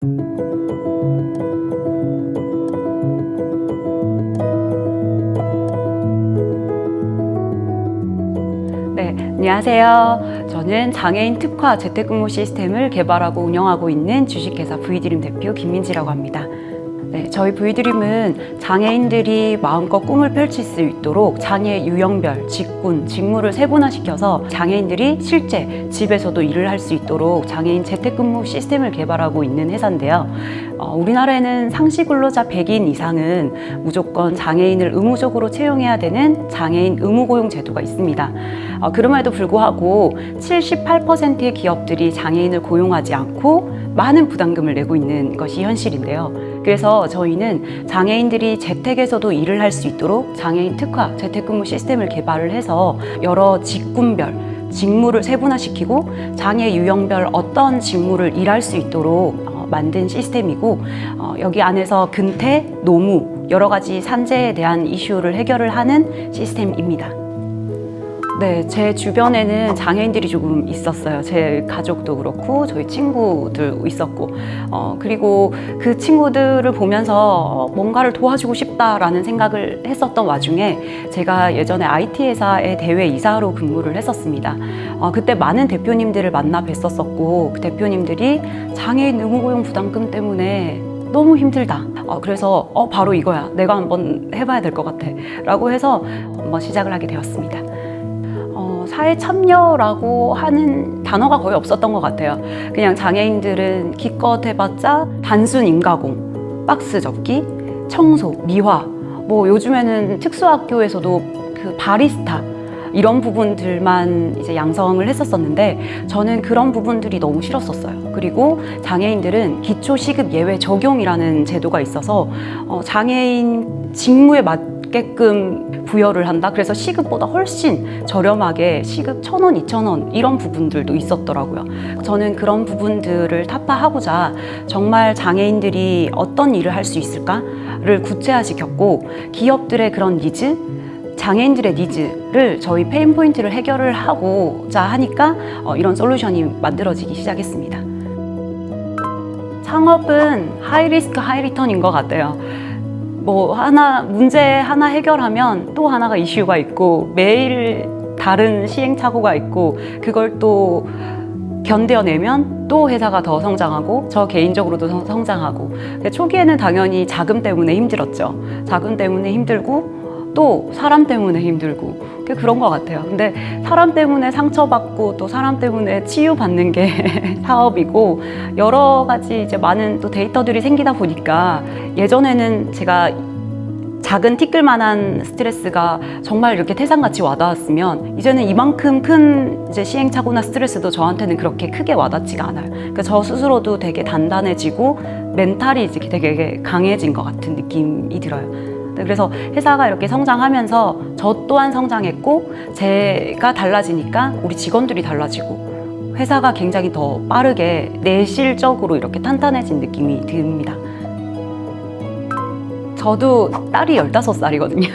네, 안녕하세요. 저는 장애인 특화 재택근무 시스템을 개발하고 운영하고 있는 주식회사 V드림 대표 김민지라고 합니다. 네, 저희 V드림은 장애인들이 마음껏 꿈을 펼칠 수 있도록 장애 유형별, 직군, 직무를 세분화시켜서 장애인들이 실제 집에서도 일을 할 수 있도록 장애인 재택근무 시스템을 개발하고 있는 회사인데요. 우리나라에는 상시 근로자 100인 이상은 무조건 장애인을 의무적으로 채용해야 되는 장애인 의무고용 제도가 있습니다. 그럼에도 불구하고 78%의 기업들이 장애인을 고용하지 않고 많은 부담금을 내고 있는 것이 현실인데요. 그래서 저희는 장애인들이 재택에서도 일을 할 수 있도록 장애인 특화 재택근무 시스템을 개발을 해서 여러 직군별 직무를 세분화시키고 장애 유형별 어떤 직무를 일할 수 있도록 만든 시스템이고, 여기 안에서 근태, 노무, 여러 가지 산재에 대한 이슈를 해결을 하는 시스템입니다. 네, 제 주변에는 장애인들이 조금 있었어요. 제 가족도 그렇고 저희 친구들 있었고, 그리고 그 친구들을 보면서 뭔가를 도와주고 싶다라는 생각을 했었던 와중에 제가 예전에 IT 회사의 대외 이사로 근무를 했었습니다. 그때 많은 대표님들을 만나 뵀었었고, 그 대표님들이 장애인 의무고용 부담금 때문에 너무 힘들다. 그래서 바로 이거야. 내가 한번 해봐야 될 것 같아. 라고 해서 한번 시작을 하게 되었습니다. 사회 참여라고 하는 단어가 거의 없었던 것 같아요. 그냥 장애인들은 기껏 해봤자 단순 인가공, 박스 접기, 청소, 미화, 뭐 요즘에는 특수학교에서도 그 바리스타 이런 부분들만 이제 양성을 했었었는데, 저는 그런 부분들이 너무 싫었었어요. 그리고 장애인들은 기초시급 예외 적용이라는 제도가 있어서 장애인 직무에 맞게끔 부여를 한다. 그래서 시급보다 훨씬 저렴하게 시급 1,000원, 2,000원 이런 부분들도 있었더라고요. 저는 그런 부분들을 타파하고자 정말 장애인들이 어떤 일을 할 수 있을까를 구체화시켰고, 기업들의 그런 니즈, 장애인들의 니즈를 저희 페인 포인트를 해결을 하고자 하니까 이런 솔루션이 만들어지기 시작했습니다. 창업은 하이 리스크 하이 리턴인 것 같아요. 문제 하나 해결하면 또 하나가 이슈가 있고, 매일 다른 시행착오가 있고, 그걸 또 견뎌내면 또 회사가 더 성장하고, 저 개인적으로도 성장하고. 초기에는 당연히 자금 때문에 힘들었죠. 자금 때문에 힘들고, 또 사람 때문에 힘들고, 그런 것 같아요. 근데 사람 때문에 상처받고 또 사람 때문에 치유받는 게 사업이고, 여러 가지 이제 많은 또 데이터들이 생기다 보니까, 예전에는 제가 작은 티끌만한 스트레스가 정말 이렇게 태산같이 와닿았으면, 이제는 이만큼 큰 이제 시행착오나 스트레스도 저한테는 그렇게 크게 와닿지가 않아요. 그러니까 저 스스로도 되게 단단해지고 멘탈이 이제 되게 강해진 것 같은 느낌이 들어요. 그래서 회사가 이렇게 성장하면서 저 또한 성장했고, 제가 달라지니까 우리 직원들이 달라지고, 회사가 굉장히 더 빠르게 내실적으로 이렇게 탄탄해진 느낌이 듭니다. 저도 딸이 15살이거든요.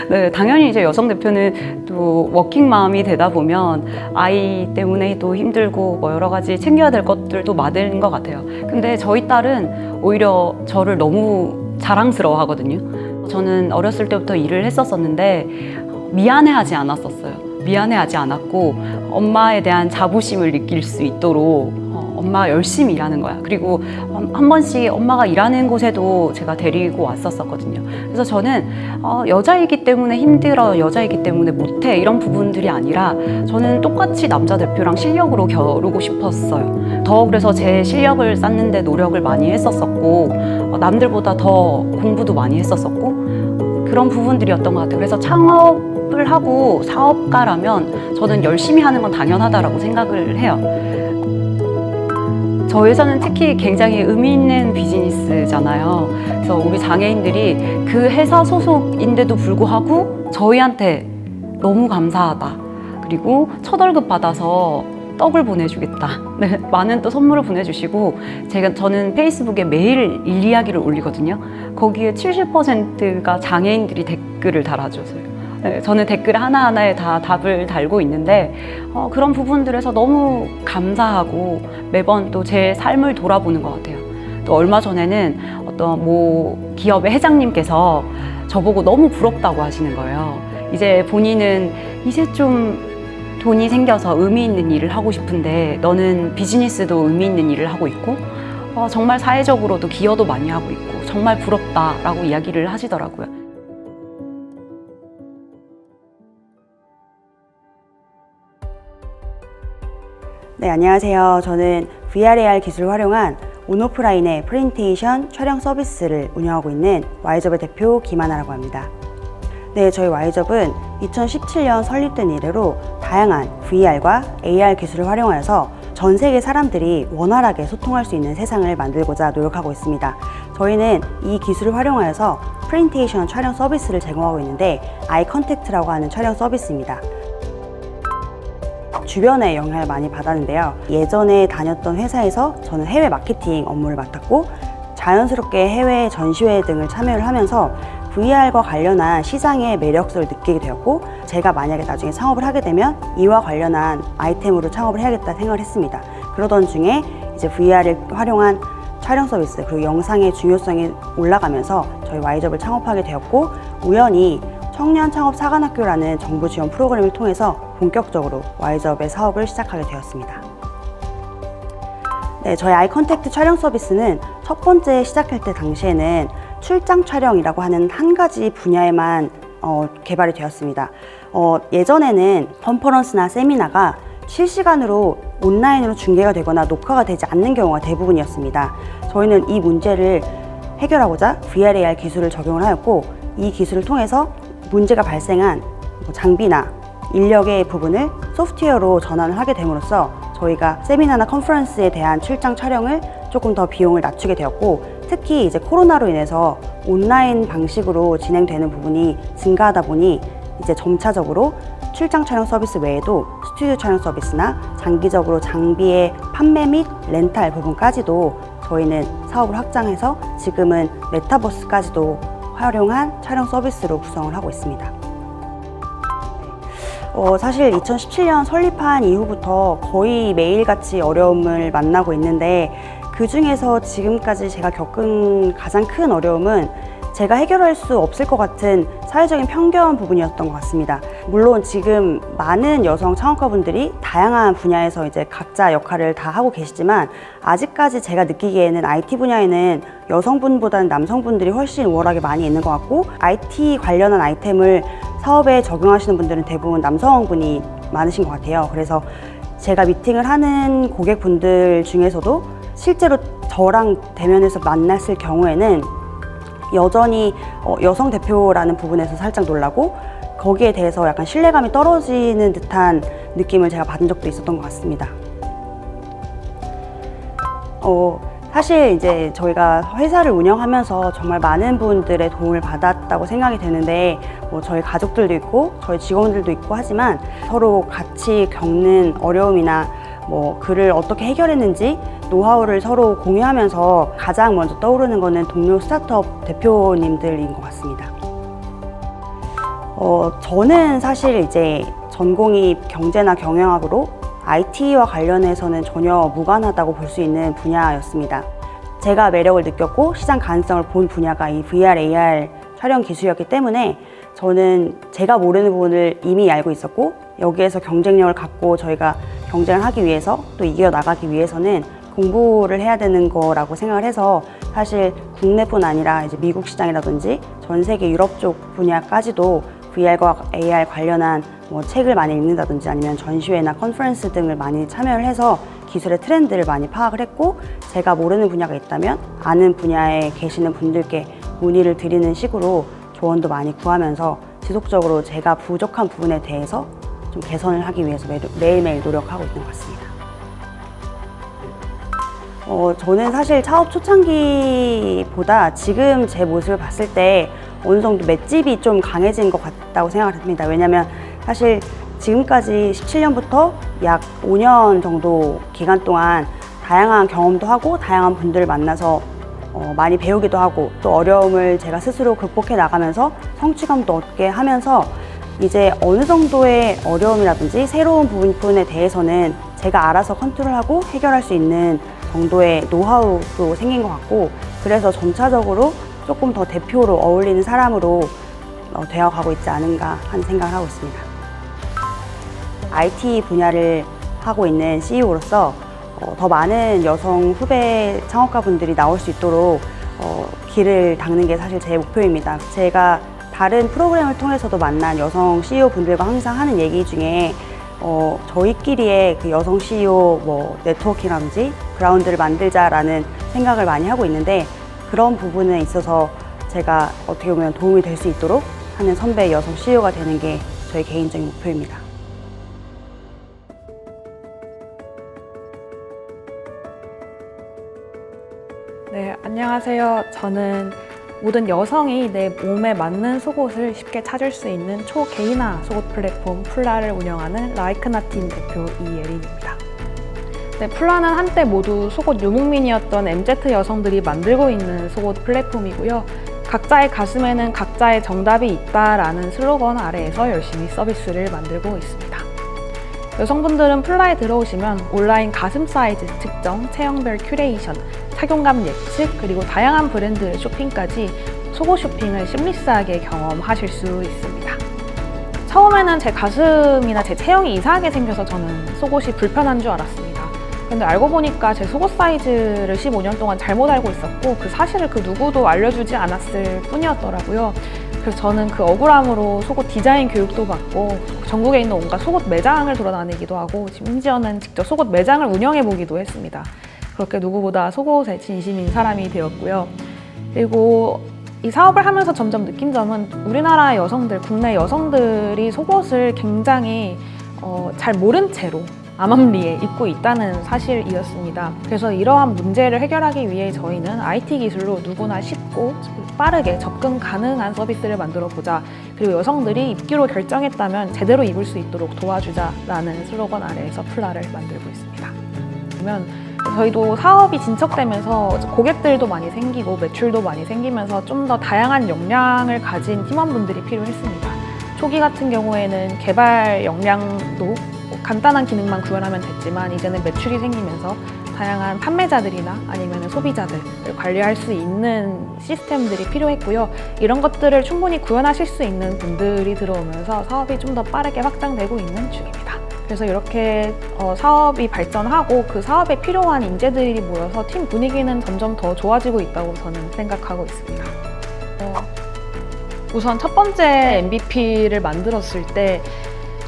네, 당연히 이제 여성 대표는 또 워킹맘이 되다 보면 아이 때문에 또 힘들고 뭐 여러 가지 챙겨야 될 것들도 많은 것 같아요. 근데 저희 딸은 오히려 저를 너무 자랑스러워 하거든요. 저는 어렸을 때부터 일을 했었었는데 미안해하지 않았었어요. 미안해하지 않았고, 엄마에 대한 자부심을 느낄 수 있도록 엄마가 열심히 일하는 거야. 그리고 한 번씩 엄마가 일하는 곳에도 제가 데리고 왔었거든요. 그래서 저는 여자이기 때문에 힘들어, 여자이기 때문에 못해, 이런 부분들이 아니라 저는 똑같이 남자 대표랑 실력으로 겨루고 싶었어요. 더 그래서 제 실력을 쌓는데 노력을 많이 했었었고, 남들보다 더 공부도 많이 했었었고, 그런 부분들이었던 것 같아요. 그래서 창업을 하고 사업가라면 저는 열심히 하는 건 당연하다라고 생각을 해요. 저 회사는 특히 굉장히 의미 있는 비즈니스잖아요. 그래서 우리 장애인들이 그 회사 소속인데도 불구하고 저희한테 너무 감사하다. 그리고 첫 월급 받아서 떡을 보내주겠다. 네, 많은 또 선물을 보내주시고, 저는 페이스북에 매일 일 이야기를 올리거든요. 거기에 70%가 장애인들이 댓글을 달아줘서요. 네, 저는 댓글 하나하나에 다 답을 달고 있는데 그런 부분들에서 너무 감사하고 매번 또 제 삶을 돌아보는 것 같아요. 또 얼마 전에는 어떤 모 기업의 회장님께서 저보고 너무 부럽다고 하시는 거예요. 이제 본인은 이제 좀 돈이 생겨서 의미 있는 일을 하고 싶은데 너는 비즈니스도 의미 있는 일을 하고 있고 정말 사회적으로도 기여도 많이 하고 있고 정말 부럽다라고 이야기를 하시더라고요. 네, 안녕하세요. 저는 VR/AR 기술을 활용한 온오프라인의 프레젠테이션 촬영 서비스를 운영하고 있는 와이접의 대표 김하나라고 합니다. 네, 저희 와이접은 2017년 설립된 이래로 다양한 VR과 AR 기술을 활용하여서 전 세계 사람들이 원활하게 소통할 수 있는 세상을 만들고자 노력하고 있습니다. 저희는 이 기술을 활용하여서 프레젠테이션 촬영 서비스를 제공하고 있는데 아이 컨택트라고 하는 촬영 서비스입니다. 주변에 영향을 많이 받았는데요. 예전에 다녔던 회사에서 저는 해외 마케팅 업무를 맡았고 자연스럽게 해외 전시회 등을 참여를 하면서 VR과 관련한 시장의 매력성을 느끼게 되었고 제가 만약에 나중에 창업을 하게 되면 이와 관련한 아이템으로 창업을 해야겠다 생각을 했습니다. 그러던 중에 이제 VR을 활용한 촬영 서비스 그리고 영상의 중요성이 올라가면서 저희 와이접을 창업하게 되었고 우연히 청년 창업 사관학교라는 정부 지원 프로그램을 통해서 본격적으로 와이접의 사업을 시작하게 되었습니다. 네, 저희 아이 컨택트 촬영 서비스는 첫 번째 시작할 때 당시에는 출장 촬영이라고 하는 한 가지 분야에만 개발이 되었습니다. 예전에는 컨퍼런스나 세미나가 실시간으로 온라인으로 중계가 되거나 녹화가 되지 않는 경우가 대부분이었습니다. 저희는 이 문제를 해결하고자 VR/AR 기술을 적용을 하였고 이 기술을 통해서 문제가 발생한 장비나 인력의 부분을 소프트웨어로 전환을 하게 됨으로써 저희가 세미나나 컨퍼런스에 대한 출장 촬영을 조금 더 비용을 낮추게 되었고 특히 이제 코로나로 인해서 온라인 방식으로 진행되는 부분이 증가하다 보니 이제 점차적으로 출장 촬영 서비스 외에도 스튜디오 촬영 서비스나 장기적으로 장비의 판매 및 렌탈 부분까지도 저희는 사업을 확장해서 지금은 메타버스까지도 활용한 촬영 서비스로 구성을 하고 있습니다. 사실 2017년 설립한 이후부터 거의 매일같이 어려움을 만나고 있는데 그 중에서 지금까지 제가 겪은 가장 큰 어려움은 제가 해결할 수 없을 것 같은 사회적인 편견 부분이었던 것 같습니다. 물론 지금 많은 여성 창업가분들이 다양한 분야에서 이제 각자 역할을 다 하고 계시지만 아직까지 제가 느끼기에는 IT 분야에는 여성분보다는 남성분들이 훨씬 우월하게 많이 있는 것 같고 IT 관련한 아이템을 사업에 적용하시는 분들은 대부분 남성분이 많으신 것 같아요. 그래서 제가 미팅을 하는 고객분들 중에서도 실제로 저랑 대면해서 만났을 경우에는 여전히 여성 대표라는 부분에서 살짝 놀라고 거기에 대해서 약간 신뢰감이 떨어지는 듯한 느낌을 제가 받은 적도 있었던 것 같습니다. 사실 이제 저희가 회사를 운영하면서 정말 많은 분들의 도움을 받았다고 생각이 되는데 저희 가족들도 있고 저희 직원들도 있고 하지만 서로 같이 겪는 어려움이나 그를 어떻게 해결했는지 노하우를 서로 공유하면서 가장 먼저 떠오르는 거는 동료 스타트업 대표님들인 것 같습니다. 저는 사실 이제 전공이 경제나 경영학으로 IT와 관련해서는 전혀 무관하다고 볼 수 있는 분야였습니다. 제가 매력을 느꼈고 시장 가능성을 본 분야가 이 VR/AR 촬영 기술이었기 때문에 저는 제가 모르는 부분을 이미 알고 있었고 여기에서 경쟁력을 갖고 저희가 경쟁을 하기 위해서 또 이겨나가기 위해서는 공부를 해야 되는 거라고 생각을 해서 사실 국내뿐 아니라 이제 미국 시장이라든지 전 세계 유럽 쪽 분야까지도 VR과 AR 관련한 책을 많이 읽는다든지 아니면 전시회나 컨퍼런스 등을 많이 참여를 해서 기술의 트렌드를 많이 파악을 했고 제가 모르는 분야가 있다면 아는 분야에 계시는 분들께 문의를 드리는 식으로 조언도 많이 구하면서 지속적으로 제가 부족한 부분에 대해서 좀 개선을 하기 위해서 매일매일 노력하고 있는 것 같습니다. 저는 사실 창업 초창기보다 지금 제 모습을 봤을 때 어느 정도 맷집이 좀 강해진 것 같다고 생각을 합니다. 왜냐면 사실 지금까지 17년부터 약 5년 정도 기간 동안 다양한 경험도 하고 다양한 분들을 만나서 많이 배우기도 하고 또 어려움을 제가 스스로 극복해 나가면서 성취감도 얻게 하면서 이제 어느 정도의 어려움이라든지 새로운 부분에 대해서는 제가 알아서 컨트롤하고 해결할 수 있는 정도의 노하우도 생긴 것 같고, 그래서 점차적으로 조금 더 대표로 어울리는 사람으로 되어가고 있지 않은가 하는 생각을 하고 있습니다. IT 분야를 하고 있는 CEO로서 더 많은 여성 후배 창업가분들이 나올 수 있도록 길을 닦는 게 사실 제 목표입니다. 제가 다른 프로그램을 통해서도 만난 여성 CEO 분들과 항상 하는 얘기 중에 저희끼리의 그 여성 CEO 네트워킹이라든지 그라운드를 만들자라는 생각을 많이 하고 있는데, 그런 부분에 있어서 제가 어떻게 보면 도움이 될 수 있도록 하는 선배 여성 CEO가 되는 게 저희 개인적인 목표입니다. 네, 안녕하세요. 저는 모든 여성이 내 몸에 맞는 속옷을 쉽게 찾을 수 있는 초개인화 속옷 플랫폼 플라를 운영하는 라이크나팀 대표 이예린입니다. 네, 플라는 한때 모두 속옷 유목민이었던 MZ 여성들이 만들고 있는 속옷 플랫폼이고요. 각자의 가슴에는 각자의 정답이 있다라는 슬로건 아래에서 열심히 서비스를 만들고 있습니다. 여성분들은 플라에 들어오시면 온라인 가슴 사이즈 측정, 체형별 큐레이션, 착용감 예측, 그리고 다양한 브랜드 쇼핑까지 속옷 쇼핑을 심리스하게 경험하실 수 있습니다. 처음에는 제 가슴이나 제 체형이 이상하게 생겨서 저는 속옷이 불편한 줄 알았습니다. 근데 알고 보니까 제 속옷 사이즈를 15년 동안 잘못 알고 있었고, 그 사실을 그 누구도 알려주지 않았을 뿐이었더라고요. 그래서 저는 그 억울함으로 속옷 디자인 교육도 받고 전국에 있는 온갖 속옷 매장을 돌아다니기도 하고, 심지어는 직접 속옷 매장을 운영해 보기도 했습니다. 그렇게 누구보다 속옷에 진심인 사람이 되었고요. 그리고 이 사업을 하면서 점점 느낀 점은 우리나라 여성들, 국내 여성들이 속옷을 굉장히 잘 모른 채로 암암리에 입고 있다는 사실이었습니다. 그래서 이러한 문제를 해결하기 위해 저희는 IT 기술로 누구나 쉽고 빠르게 접근 가능한 서비스를 만들어 보자. 그리고 여성들이 입기로 결정했다면 제대로 입을 수 있도록 도와주자라는 슬로건 아래에서 플라를 만들고 있습니다. 그러면 저희도 사업이 진척되면서 고객들도 많이 생기고 매출도 많이 생기면서 좀 더 다양한 역량을 가진 팀원분들이 필요했습니다. 초기 같은 경우에는 개발 역량도 간단한 기능만 구현하면 됐지만, 이제는 매출이 생기면서 다양한 판매자들이나 아니면 소비자들을 관리할 수 있는 시스템들이 필요했고요. 이런 것들을 충분히 구현하실 수 있는 분들이 들어오면서 사업이 좀 더 빠르게 확장되고 있는 중입니다. 그래서 이렇게 사업이 발전하고 그 사업에 필요한 인재들이 모여서 팀 분위기는 점점 더 좋아지고 있다고 저는 생각하고 있습니다. 우선 첫 번째 MVP를 만들었을 때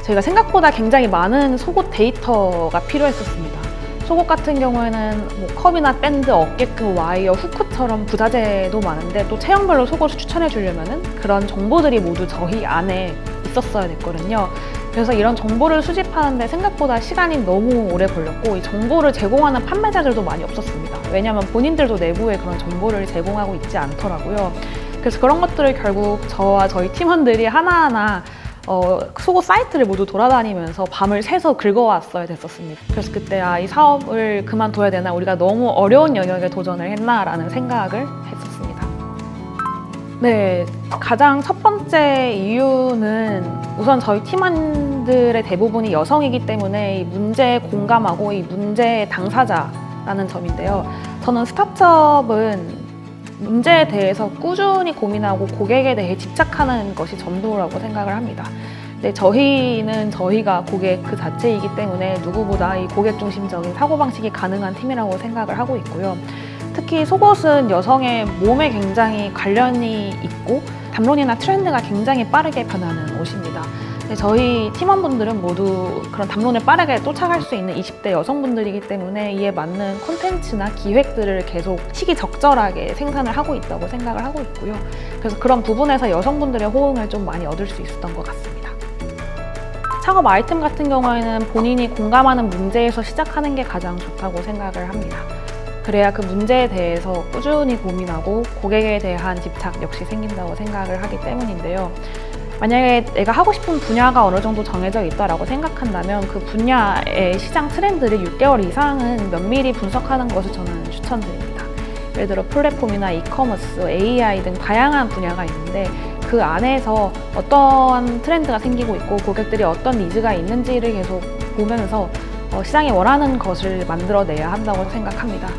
저희가 생각보다 굉장히 많은 속옷 데이터가 필요했었습니다. 속옷 같은 경우에는 컵이나 밴드, 어깨끈, 와이어, 후크처럼 부자재도 많은데, 또 체형별로 속옷을 추천해 주려면 그런 정보들이 모두 저희 안에 있었어야 됐거든요. 그래서 이런 정보를 수집하는데 생각보다 시간이 너무 오래 걸렸고, 이 정보를 제공하는 판매자들도 많이 없었습니다. 왜냐하면 본인들도 내부에 그런 정보를 제공하고 있지 않더라고요. 그래서 그런 것들을 결국 저와 저희 팀원들이 하나하나 속옷 사이트를 모두 돌아다니면서 밤을 새서 긁어왔어야 됐었습니다. 그래서 그때 이 사업을 그만둬야 되나, 우리가 너무 어려운 영역에 도전을 했나라는 생각을 했었습니다. 네, 가장 첫 번째 이유는 우선 저희 팀원들의 대부분이 여성이기 때문에 이 문제에 공감하고 이 문제의 당사자라는 점인데요. 저는 스타트업은 문제에 대해서 꾸준히 고민하고 고객에 대해 집착하는 것이 전부라고 생각을 합니다. 근데 저희는 저희가 고객 그 자체이기 때문에 누구보다 이 고객 중심적인 사고방식이 가능한 팀이라고 생각을 하고 있고요. 특히 속옷은 여성의 몸에 굉장히 관련이 있고 담론이나 트렌드가 굉장히 빠르게 변하는 옷입니다. 저희 팀원분들은 모두 그런 담론에 빠르게 쫓아갈 수 있는 20대 여성분들이기 때문에 이에 맞는 콘텐츠나 기획들을 계속 시기적절하게 생산을 하고 있다고 생각을 하고 있고요. 그래서 그런 부분에서 여성분들의 호응을 좀 많이 얻을 수 있었던 것 같습니다. 창업 아이템 같은 경우에는 본인이 공감하는 문제에서 시작하는 게 가장 좋다고 생각을 합니다. 그래야 그 문제에 대해서 꾸준히 고민하고 고객에 대한 집착 역시 생긴다고 생각을 하기 때문인데요. 만약에 내가 하고 싶은 분야가 어느 정도 정해져 있다고 생각한다면 그 분야의 시장 트렌드를 6개월 이상은 면밀히 분석하는 것을 저는 추천드립니다. 예를 들어 플랫폼이나 이커머스, AI 등 다양한 분야가 있는데 그 안에서 어떤 트렌드가 생기고 있고 고객들이 어떤 니즈가 있는지를 계속 보면서 시장이 원하는 것을 만들어내야 한다고 생각합니다.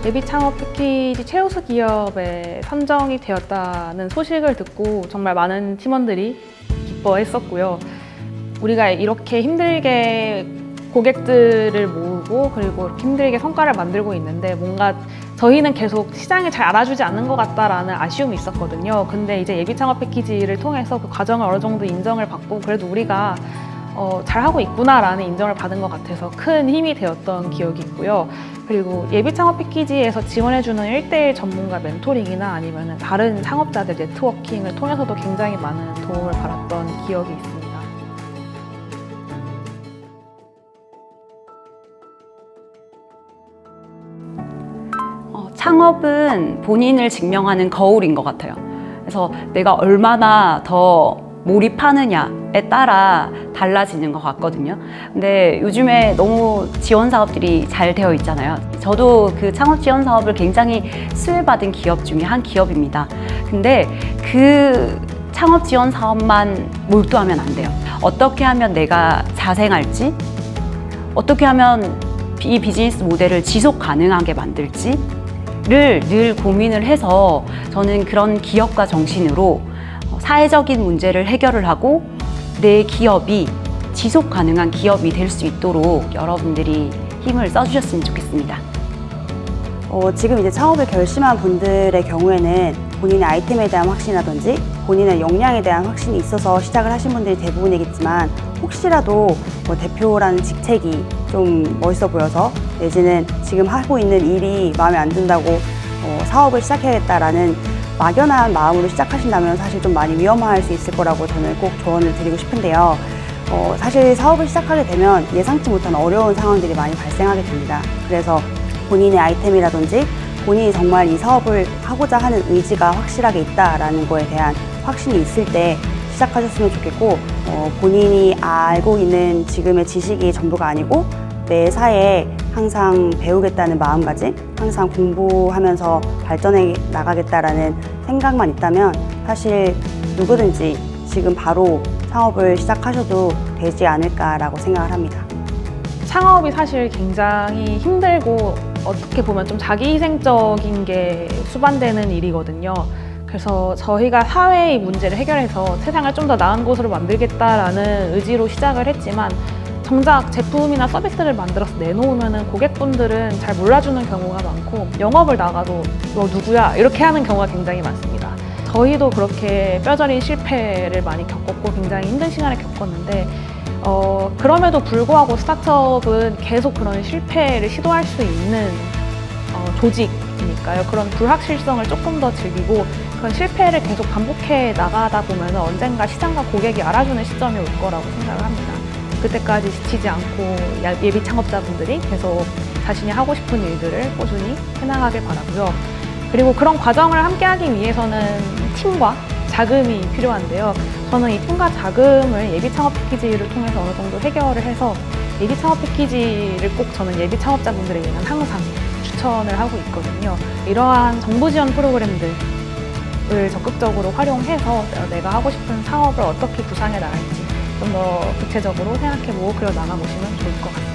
예비 창업 패키지 최우수 기업에 선정이 되었다는 소식을 듣고 정말 많은 팀원들이 기뻐했었고요. 우리가 이렇게 힘들게 고객들을 모으고 그리고 이렇게 힘들게 성과를 만들고 있는데 뭔가 저희는 계속 시장을 잘 알아주지 않는 것 같다라는 아쉬움이 있었거든요. 근데 이제 예비 창업 패키지를 통해서 그 과정을 어느 정도 인정을 받고 그래도 우리가 잘하고 있구나라는 인정을 받은 것 같아서 큰 힘이 되었던 기억이 있고요. 그리고 예비 창업 패키지에서 지원해주는 1:1 전문가 멘토링이나 아니면 다른 창업자들 네트워킹을 통해서도 굉장히 많은 도움을 받았던 기억이 있습니다. 창업은 본인을 증명하는 거울인 것 같아요. 그래서 내가 얼마나 더 몰입하느냐에 따라 달라지는 것 같거든요. 근데 요즘에 너무 지원 사업들이 잘 되어 있잖아요. 저도 그 창업 지원 사업을 굉장히 수혜받은 기업 중에 한 기업입니다. 근데 그 창업 지원 사업만 몰두하면 안 돼요. 어떻게 하면 내가 자생할지, 어떻게 하면 이 비즈니스 모델을 지속 가능하게 만들지 늘 고민을 해서 저는 그런 기업가 정신으로 사회적인 문제를 해결을 하고 내 기업이 지속 가능한 기업이 될 수 있도록 여러분들이 힘을 써주셨으면 좋겠습니다. 지금 이제 창업을 결심한 분들의 경우에는 본인의 아이템에 대한 확신이라든지 본인의 역량에 대한 확신이 있어서 시작을 하신 분들이 대부분이겠지만 혹시라도 대표라는 직책이 좀 멋있어 보여서 내지는 지금 하고 있는 일이 마음에 안 든다고 사업을 시작해야겠다라는 막연한 마음으로 시작하신다면 사실 좀 많이 위험할 수 있을 거라고 저는 꼭 조언을 드리고 싶은데요. 사실 사업을 시작하게 되면 예상치 못한 어려운 상황들이 많이 발생하게 됩니다. 그래서 본인의 아이템이라든지 본인이 정말 이 사업을 하고자 하는 의지가 확실하게 있다라는 거에 대한 확신이 있을 때 시작하셨으면 좋겠고 본인이 알고 있는 지금의 지식이 전부가 아니고 매사에 항상 배우겠다는 마음가짐, 항상 공부하면서 발전해 나가겠다라는 생각만 있다면 사실 누구든지 지금 바로 창업을 시작하셔도 되지 않을까라고 생각을 합니다. 창업이 사실 굉장히 힘들고 어떻게 보면 좀 자기희생적인 게 수반되는 일이거든요. 그래서 저희가 사회의 문제를 해결해서 세상을 좀 더 나은 곳으로 만들겠다라는 의지로 시작을 했지만 정작 제품이나 서비스를 만들어서 내놓으면 고객분들은 잘 몰라주는 경우가 많고 영업을 나가도 너 누구야? 이렇게 하는 경우가 굉장히 많습니다. 저희도 그렇게 뼈저린 실패를 많이 겪었고 굉장히 힘든 시간을 겪었는데 그럼에도 불구하고 스타트업은 계속 그런 실패를 시도할 수 있는 조직이니까요. 그런 불확실성을 조금 더 즐기고 그런 실패를 계속 반복해 나가다 보면 언젠가 시장과 고객이 알아주는 시점이 올 거라고 생각을 합니다. 그때까지 지치지 않고 예비 창업자분들이 계속 자신이 하고 싶은 일들을 꾸준히 해나가길 바라고요. 그리고 그런 과정을 함께하기 위해서는 팀과 자금이 필요한데요. 저는 이 팀과 자금을 예비 창업 패키지를 통해서 어느 정도 해결을 해서 예비 창업 패키지를 꼭 저는 예비 창업자분들에게는 항상 추천을 하고 있거든요. 이러한 정부 지원 프로그램들을 적극적으로 활용해서 내가 하고 싶은 사업을 어떻게 구상해 나갈지 좀 더 구체적으로 생각해보고 그려 나가보시면 좋을 것 같습니다.